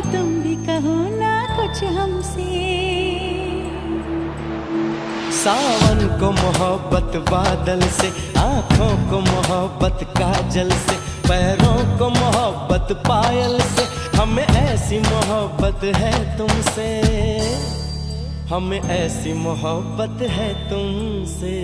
तुम भी कहो ना कुछ हमसे। सावन को मोहब्बत बादल से, आँखों को मोहब्बत काजल से, पैरों को मोहब्बत पायल से, हमें ऐसी मोहब्बत है तुमसे, हमें ऐसी मोहब्बत है तुमसे।